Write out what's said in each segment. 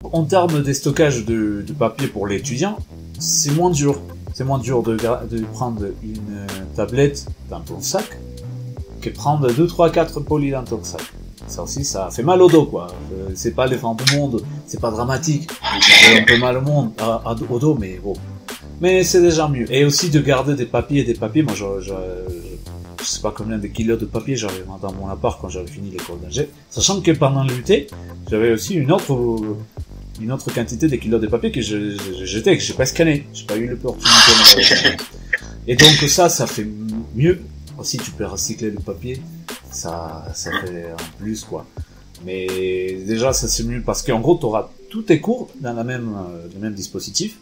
En termes de stockage de papier pour l'étudiant, c'est moins dur. C'est moins dur de prendre une tablette dans ton sac que prendre 2, 3, 4 polis dans ton sac. Ça aussi, ça fait mal au dos, quoi. C'est pas les fins du monde, c'est pas dramatique. C'est un peu mal au dos, mais bon. Mais c'est déjà mieux. Et aussi de garder des papiers. Moi, je sais pas combien de kilos de papier j'avais dans mon appart quand j'avais fini l'école d'ingé. Sachant que pendant l'UT, j'avais aussi une autre quantité de kilos de papier que j'ai jeté, que j'ai pas scanné. J'ai pas eu l'opportunité. Et donc ça fait mieux. Aussi, tu peux recycler le papier. Ça fait un plus, quoi. Mais déjà, ça c'est mieux parce qu'en gros, tu auras tous tes cours dans le même dispositif.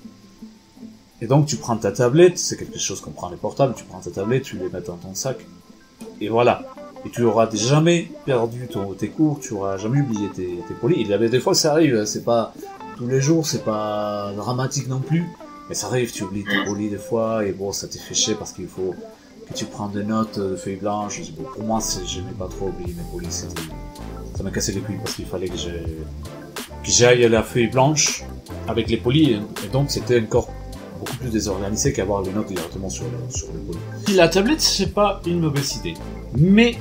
Et donc, tu prends ta tablette, c'est quelque chose qu'on prend les portables, tu prends ta tablette, tu les mets dans ton sac. Et voilà. Et tu auras jamais perdu tes cours, tu auras jamais oublié tes polis. Il y avait des fois, ça arrive, c'est pas tous les jours, c'est pas dramatique non plus. Mais ça arrive, tu oublies tes polis des fois, et bon, ça t'est fait chier parce qu'il faut que tu prends des notes de feuilles blanches. Bon, pour moi, j'aimais pas trop oublier mes polis, ça m'a cassé les couilles parce qu'il fallait que j'aille à la feuille blanche avec les polis, et donc c'était encore beaucoup plus désorganisé qu'avoir les notes directement sur le polis. La tablette, c'est pas une mauvaise idée, mais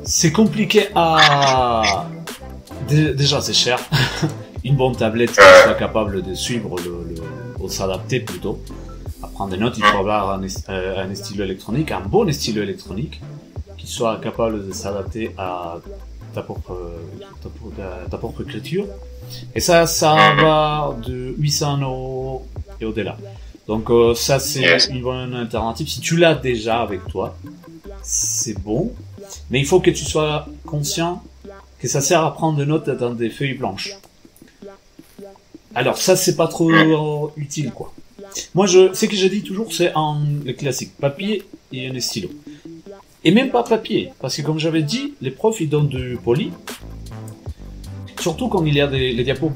c'est compliqué à... Déjà, c'est cher. Une bonne tablette qui soit capable de suivre ou s'adapter plutôt. À prendre des notes, il faut avoir un stylo électronique, un bon stylo électronique, qui soit capable de s'adapter à ta propre écriture. Et ça va de 800 € et au-delà. Donc ça, c'est une bonne alternative. Si tu l'as déjà avec toi, c'est bon. Mais il faut que tu sois conscient que ça sert à prendre des notes dans des feuilles blanches. Alors ça, c'est pas trop utile, quoi. Moi, ce que je dis toujours, c'est le classique, papier et un stylo. Et même pas papier, parce que comme j'avais dit, les profs, ils donnent du poli, surtout quand il y a les diapos.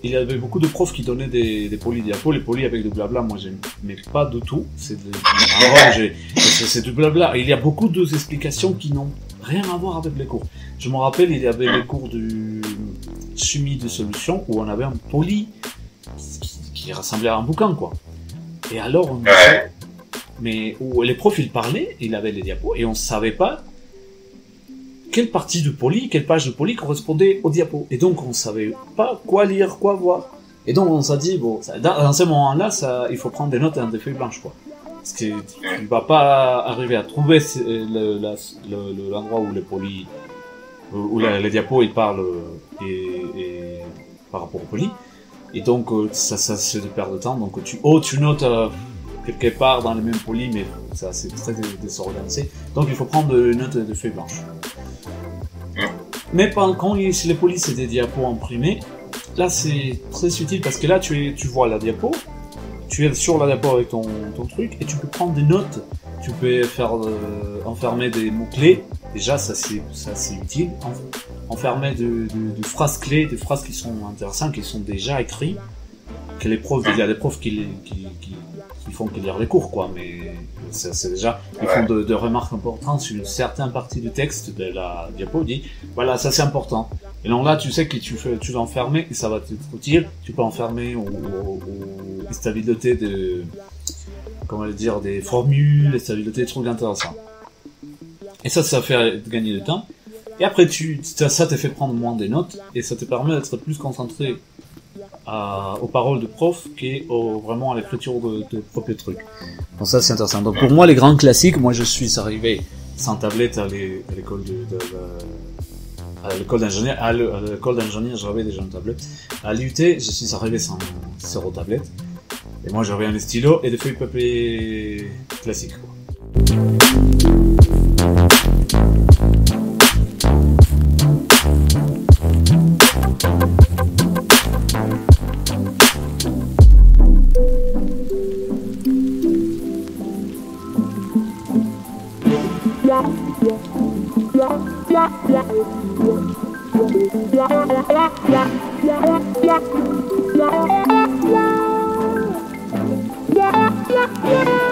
Il y avait beaucoup de profs qui donnaient des polis diapos, les polis avec du blabla, moi j'aimais pas du tout, c'est du blabla. Et il y a beaucoup d'explications qui n'ont rien à voir avec les cours. Je me rappelle, il y avait les cours de chimie de solution où on avait un poli qui ressemblait à un bouquin, quoi. Et alors, on disait, mais où les profs, ils parlaient, ils avaient les diapos, et on savait pas quelle partie de poli, quelle page de poli correspondait au diapo. Et donc, on savait pas quoi lire, quoi voir. Et donc, on s'est dit, bon, dans ce moment-là, il faut prendre des notes dans des feuilles blanches, quoi. Parce que tu vas pas arriver à trouver l'endroit où les polis, où les diapos, ils parlent, et par rapport au poli. Et donc, ça c'est de perdre de temps. Donc, tu notes quelque part dans le même poli, mais ça c'est très désorganisé. Donc, il faut prendre une note de feuilles blanches. Mais quand les polis c'est des diapos imprimés, là c'est très utile parce que là tu vois la diapo, tu es sur la diapo avec ton truc et tu peux prendre des notes. Tu peux faire enfermer des mots-clés. Déjà, ça c'est utile. Enfermer de phrases clés, des phrases qui sont intéressantes, qui sont déjà écrites. Que les profs, il y a des profs qui font que lire les cours, quoi. Mais c'est déjà, ils font de remarques importantes sur une certaine partie du texte de la diapo. Ils disent, voilà, ça c'est important. Et donc là, tu sais que tu vas enfermer et ça va t'être utile. Tu peux enfermer ou stabilité des formules, des stabilités, des trucs intéressants. Et ça fait gagner du temps. Et après, ça te fait prendre moins des notes, et ça te permet d'être plus concentré aux paroles de prof vraiment à l'écriture de propres trucs. Donc ça, c'est intéressant. Donc pour moi, les grands classiques, moi je suis arrivé sans tablette à l'école d'ingénieur. À l'école d'ingénieur, j'avais déjà une tablette. À l'UT, je suis arrivé sans zéro tablette. Et moi, j'avais un stylo et des feuilles papier classiques, quoi. Yeah.